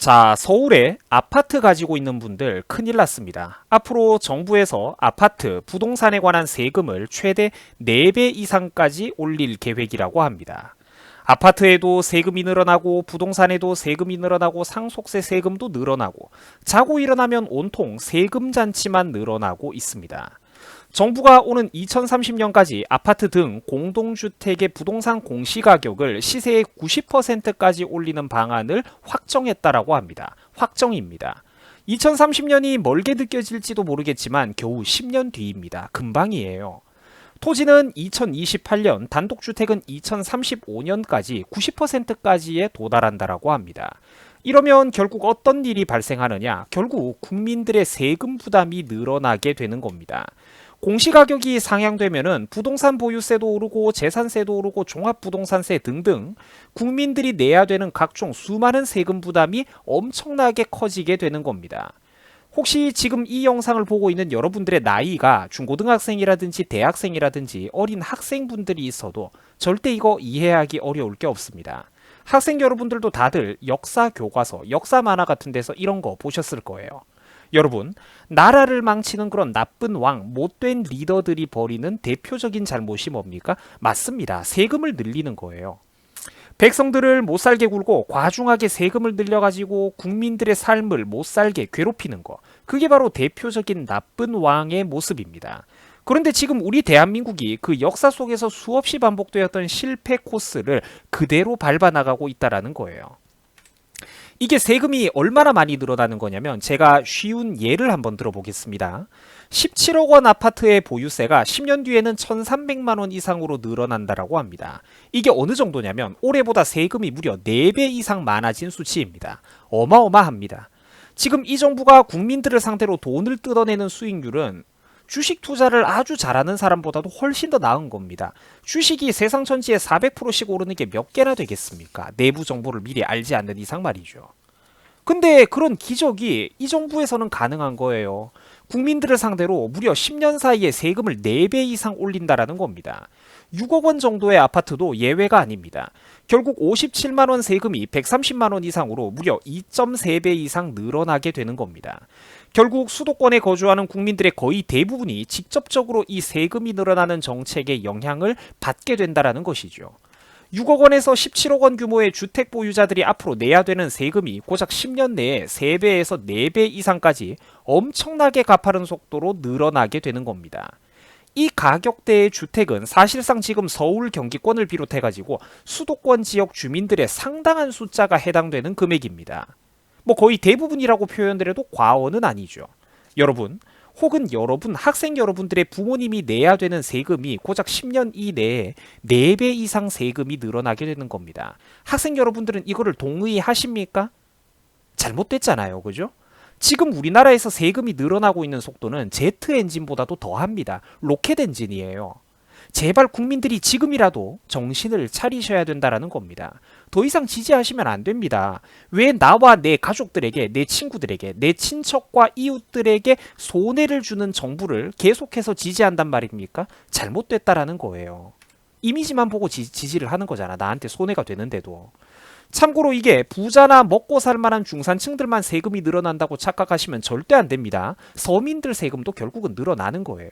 자, 서울에 아파트 가지고 있는 분들 큰일 났습니다. 앞으로 정부에서 아파트, 부동산에 관한 세금을 최대 4배 이상까지 올릴 계획이라고 합니다. 아파트에도 세금이 늘어나고 부동산에도 세금이 늘어나고 상속세 세금도 늘어나고 자고 일어나면 온통 세금 잔치만 늘어나고 있습니다. 정부가 오는 2030년까지 아파트 등 공동주택의 부동산 공시가격을 시세의 90%까지 올리는 방안을 확정했다라고 합니다. 확정입니다. 2030년이 멀게 느껴질지도 모르겠지만 겨우 10년 뒤입니다. 금방이에요. 토지는 2028년, 단독주택은 2035년까지 90%까지에 도달한다라고 합니다. 이러면 결국 어떤 일이 발생하느냐? 결국 국민들의 세금 부담이 늘어나게 되는 겁니다. 공시가격이 상향되면은 부동산 보유세도 오르고 재산세도 오르고 종합부동산세 등등 국민들이 내야 되는 각종 수많은 세금 부담이 엄청나게 커지게 되는 겁니다. 혹시 지금 이 영상을 보고 있는 여러분들의 나이가 중고등학생이라든지 대학생이라든지 어린 학생분들이 있어도 절대 이거 이해하기 어려울 게 없습니다. 학생 여러분들도 다들 역사 교과서, 역사 만화 같은 데서 이런 거 보셨을 거예요. 여러분, 나라를 망치는 그런 나쁜 왕, 못된 리더들이 벌이는 대표적인 잘못이 뭡니까? 맞습니다. 세금을 늘리는 거예요. 백성들을 못살게 굴고 과중하게 세금을 늘려가지고 국민들의 삶을 못살게 괴롭히는 거. 그게 바로 대표적인 나쁜 왕의 모습입니다. 그런데 지금 우리 대한민국이 그 역사 속에서 수없이 반복되었던 실패 코스를 그대로 밟아나가고 있다는 거예요. 이게 세금이 얼마나 많이 늘어나는 거냐면 제가 쉬운 예를 한번 들어보겠습니다. 17억 원 아파트의 보유세가 10년 뒤에는 1,300만 원 이상으로 늘어난다라고 합니다. 이게 어느 정도냐면 올해보다 세금이 무려 4배 이상 많아진 수치입니다. 어마어마합니다. 지금 이 정부가 국민들을 상대로 돈을 뜯어내는 수익률은 주식 투자를 아주 잘하는 사람보다도 훨씬 더 나은 겁니다. 주식이 세상 전체에 400%씩 오르는 게 몇 개나 되겠습니까? 내부 정보를 미리 알지 않는 이상 말이죠. 근데 그런 기적이 이 정부에서는 가능한 거예요. 국민들을 상대로 무려 10년 사이에 세금을 4배 이상 올린다라는 겁니다. 6억 원 정도의 아파트도 예외가 아닙니다. 결국 57만 원 세금이 130만 원 이상으로 무려 2.3배 이상 늘어나게 되는 겁니다. 결국 수도권에 거주하는 국민들의 거의 대부분이 직접적으로 이 세금이 늘어나는 정책의 영향을 받게 된다라는 것이죠. 6억 원에서 17억 원 규모의 주택 보유자들이 앞으로 내야 되는 세금이 고작 10년 내에 3배에서 4배 이상까지 엄청나게 가파른 속도로 늘어나게 되는 겁니다. 이 가격대의 주택은 사실상 지금 서울 경기권을 비롯해가지고 수도권 지역 주민들의 상당한 숫자가 해당되는 금액입니다. 뭐 거의 대부분이라고 표현드려도 과언은 아니죠. 여러분, 혹은 여러분, 학생 여러분들의 부모님이 내야 되는 세금이 고작 10년 이내에 4배 이상 세금이 늘어나게 되는 겁니다. 학생 여러분들은 이거를 동의하십니까? 잘못됐잖아요. 그죠? 지금 우리나라에서 세금이 늘어나고 있는 속도는 제트 엔진보다도 더합니다. 로켓 엔진이에요. 제발 국민들이 지금이라도 정신을 차리셔야 된다는 겁니다. 더 이상 지지하시면 안 됩니다. 왜 나와 내 가족들에게, 내 친구들에게, 내 친척과 이웃들에게 손해를 주는 정부를 계속해서 지지한단 말입니까? 잘못됐다라는 거예요. 이미지만 보고 지지를 하는 거잖아. 나한테 손해가 되는데도. 참고로 이게 부자나 먹고 살 만한 중산층들만 세금이 늘어난다고 착각하시면 절대 안 됩니다. 서민들 세금도 결국은 늘어나는 거예요.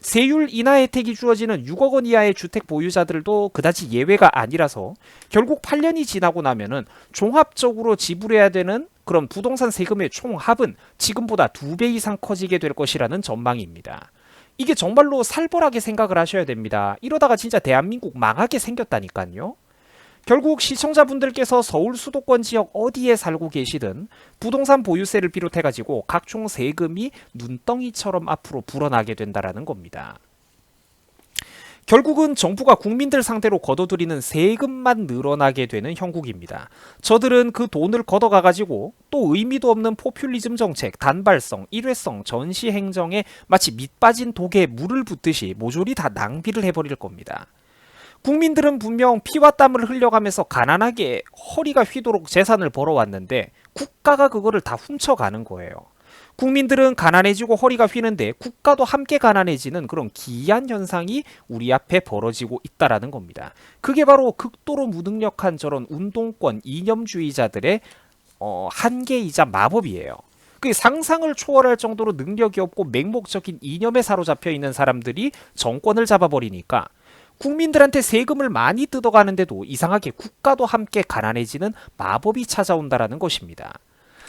세율 인하 혜택이 주어지는 6억 원 이하의 주택 보유자들도 그다지 예외가 아니라서 결국 8년이 지나고 나면은 종합적으로 지불해야 되는 그런 부동산 세금의 총합은 지금보다 2배 이상 커지게 될 것이라는 전망입니다. 이게 정말로 살벌하게 생각을 하셔야 됩니다. 이러다가 진짜 대한민국 망하게 생겼다니까요. 결국 시청자분들께서 서울 수도권 지역 어디에 살고 계시든 부동산 보유세를 비롯해가지고 각종 세금이 눈덩이처럼 앞으로 불어나게 된다라는 겁니다. 결국은 정부가 국민들 상대로 걷어들이는 세금만 늘어나게 되는 형국입니다. 저들은 그 돈을 걷어가가지고 또 의미도 없는 포퓰리즘 정책, 단발성, 일회성, 전시 행정에 마치 밑빠진 독에 물을 붓듯이 모조리 다 낭비를 해버릴 겁니다. 국민들은 분명 피와 땀을 흘려가면서 가난하게 허리가 휘도록 재산을 벌어왔는데 국가가 그거를 다 훔쳐가는 거예요. 국민들은 가난해지고 허리가 휘는데 국가도 함께 가난해지는 그런 기이한 현상이 우리 앞에 벌어지고 있다라는 겁니다. 그게 바로 극도로 무능력한 저런 운동권 이념주의자들의 한계이자 마법이에요. 그 상상을 초월할 정도로 능력이 없고 맹목적인 이념에 사로잡혀 있는 사람들이 정권을 잡아버리니까 국민들한테 세금을 많이 뜯어가는데도 이상하게 국가도 함께 가난해지는 마법이 찾아온다라는 것입니다.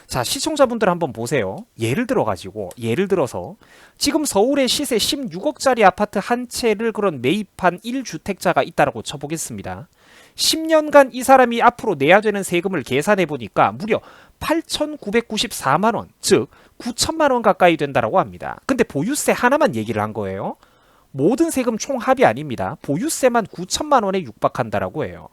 자, 시청자분들 한번 보세요. 예를 들어서 지금 서울의 시세 16억짜리 아파트 한 채를 그런 매입한 1주택자가 있다라고 쳐보겠습니다. 10년간 이 사람이 앞으로 내야 되는 세금을 계산해 보니까 무려 8,994만 원, 즉 9천만 원 가까이 된다라고 합니다. 근데 보유세 하나만 얘기를 한 거예요. 모든 세금 총합이 아닙니다. 보유세만 9천만 원에 육박한다라고 해요.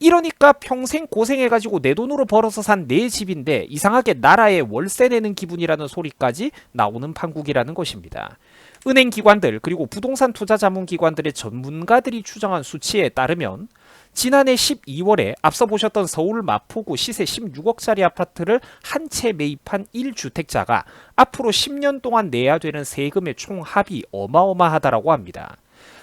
이러니까 평생 고생해가지고 내 돈으로 벌어서 산 내 집인데 이상하게 나라에 월세 내는 기분이라는 소리까지 나오는 판국이라는 것입니다. 은행 기관들 그리고 부동산 투자 자문 기관들의 전문가들이 추정한 수치에 따르면 지난해 12월에 앞서 보셨던 서울 마포구 시세 16억짜리 아파트를 한 채 매입한 1주택자가 앞으로 10년 동안 내야 되는 세금의 총합이 어마어마하다라고 합니다.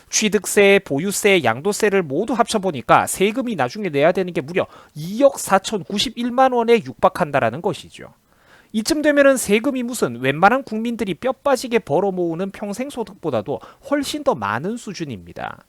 취득세, 보유세, 양도세를 모두 합쳐보니까 세금이 나중에 내야 되는 게 무려 2억 4,091만 원에 육박한다라는 것이죠. 이쯤 되면은 세금이 무슨 웬만한 국민들이 뼈 빠지게 벌어 모으는 평생소득보다도 훨씬 더 많은 수준입니다.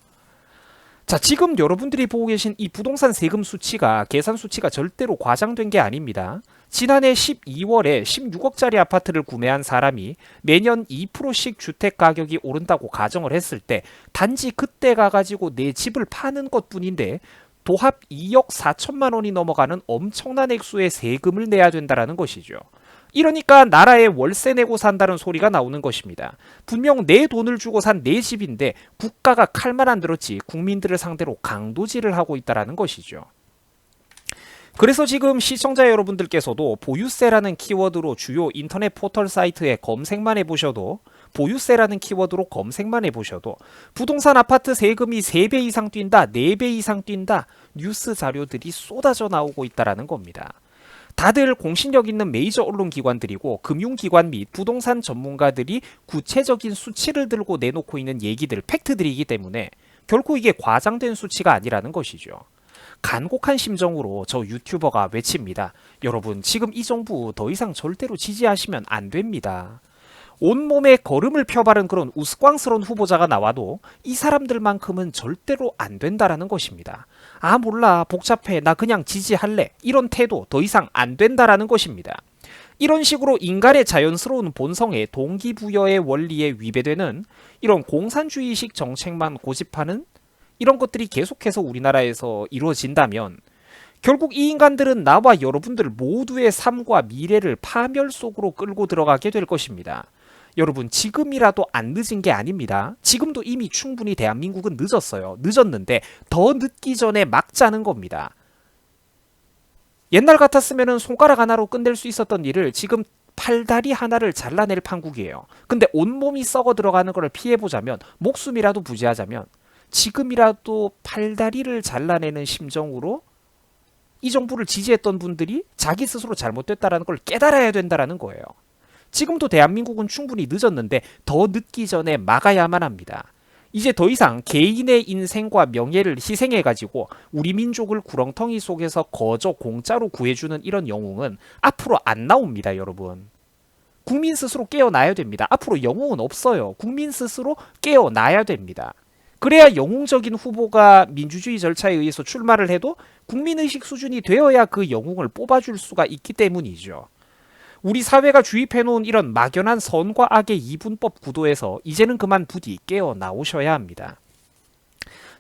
자, 지금 여러분들이 보고 계신 이 부동산 세금 수치가 계산 수치가 절대로 과장된 게 아닙니다. 지난해 12월에 16억짜리 아파트를 구매한 사람이 매년 2%씩 주택 가격이 오른다고 가정을 했을 때 단지 그때 가가지고 내 집을 파는 것뿐인데 도합 2억 4천만 원이 넘어가는 엄청난 액수의 세금을 내야 된다는 것이죠. 이러니까 나라에 월세 내고 산다는 소리가 나오는 것입니다. 분명 내 돈을 주고 산 내 집인데 국가가 칼만 안 들었지 국민들을 상대로 강도질을 하고 있다는 것이죠. 그래서 지금 시청자 여러분들께서도 보유세라는 키워드로 주요 인터넷 포털 사이트에 검색만 해보셔도 보유세라는 키워드로 검색만 해보셔도 부동산 아파트 세금이 3배 이상 뛴다, 4배 이상 뛴다 뉴스 자료들이 쏟아져 나오고 있다는 겁니다. 다들 공신력 있는 메이저 언론기관들이고 금융기관 및 부동산 전문가들이 구체적인 수치를 들고 내놓고 있는 얘기들, 팩트들이기 때문에 결코 이게 과장된 수치가 아니라는 것이죠. 간곡한 심정으로 저 유튜버가 외칩니다. 여러분, 지금 이 정부 더 이상 절대로 지지하시면 안 됩니다. 온몸에 거름을 펴바른 그런 우스꽝스러운 후보자가 나와도 이 사람들만큼은 절대로 안 된다라는 것입니다. 아, 몰라, 복잡해, 나 그냥 지지할래, 이런 태도 더 이상 안 된다라는 것입니다. 이런 식으로 인간의 자연스러운 본성에 동기부여의 원리에 위배되는 이런 공산주의식 정책만 고집하는 이런 것들이 계속해서 우리나라에서 이루어진다면 결국 이 인간들은 나와 여러분들 모두의 삶과 미래를 파멸 속으로 끌고 들어가게 될 것입니다. 여러분, 지금이라도 안 늦은 게 아닙니다. 지금도 이미 충분히 대한민국은 늦었어요. 늦었는데 더 늦기 전에 막자는 겁니다. 옛날 같았으면 손가락 하나로 끝낼 수 있었던 일을 지금 팔다리 하나를 잘라낼 판국이에요. 근데 온몸이 썩어 들어가는 걸 피해보자면, 목숨이라도 부지하자면 지금이라도 팔다리를 잘라내는 심정으로 이 정부를 지지했던 분들이 자기 스스로 잘못됐다는 걸 깨달아야 된다는 거예요. 지금도 대한민국은 충분히 늦었는데 더 늦기 전에 막아야만 합니다. 이제 더 이상 개인의 인생과 명예를 희생해가지고 우리 민족을 구렁텅이 속에서 거저 공짜로 구해주는 이런 영웅은 앞으로 안 나옵니다, 여러분. 국민 스스로 깨어나야 됩니다. 앞으로 영웅은 없어요. 국민 스스로 깨어나야 됩니다. 그래야 영웅적인 후보가 민주주의 절차에 의해서 출마를 해도 국민의식 수준이 되어야 그 영웅을 뽑아줄 수가 있기 때문이죠. 우리 사회가 주입해놓은 이런 막연한 선과 악의 이분법 구도에서 이제는 그만 부디 깨어나오셔야 합니다.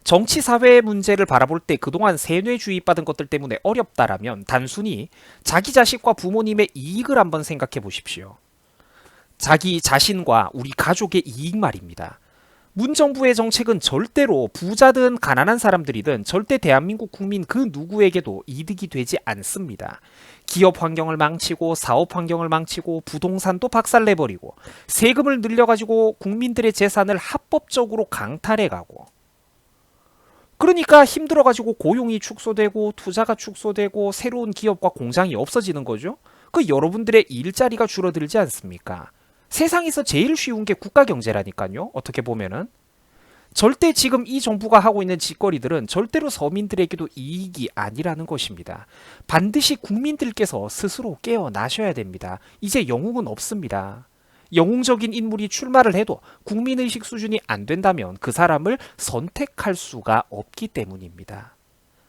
정치 사회의 문제를 바라볼 때 그동안 세뇌 주입받은 것들 때문에 어렵다라면 단순히 자기 자식과 부모님의 이익을 한번 생각해 보십시오. 자기 자신과 우리 가족의 이익 말입니다. 문정부의 정책은 절대로 부자든 가난한 사람들이든 절대 대한민국 국민 그 누구에게도 이득이 되지 않습니다. 기업 환경을 망치고 사업 환경을 망치고 부동산도 박살내버리고 세금을 늘려가지고 국민들의 재산을 합법적으로 강탈해가고, 그러니까 힘들어가지고 고용이 축소되고 투자가 축소되고 새로운 기업과 공장이 없어지는 거죠. 그 여러분들의 일자리가 줄어들지 않습니까? 세상에서 제일 쉬운 게 국가 경제라니까요. 어떻게 보면은 절대 지금 이 정부가 하고 있는 짓거리들은 절대로 서민들에게도 이익이 아니라는 것입니다. 반드시 국민들께서 스스로 깨어나셔야 됩니다. 이제 영웅은 없습니다. 영웅적인 인물이 출마를 해도 국민의식 수준이 안 된다면 그 사람을 선택할 수가 없기 때문입니다.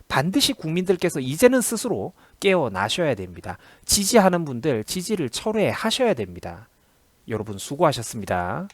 반드시 국민들께서 이제는 스스로 깨어나셔야 됩니다. 지지하는 분들 지지를 철회하셔야 됩니다. 여러분 수고하셨습니다.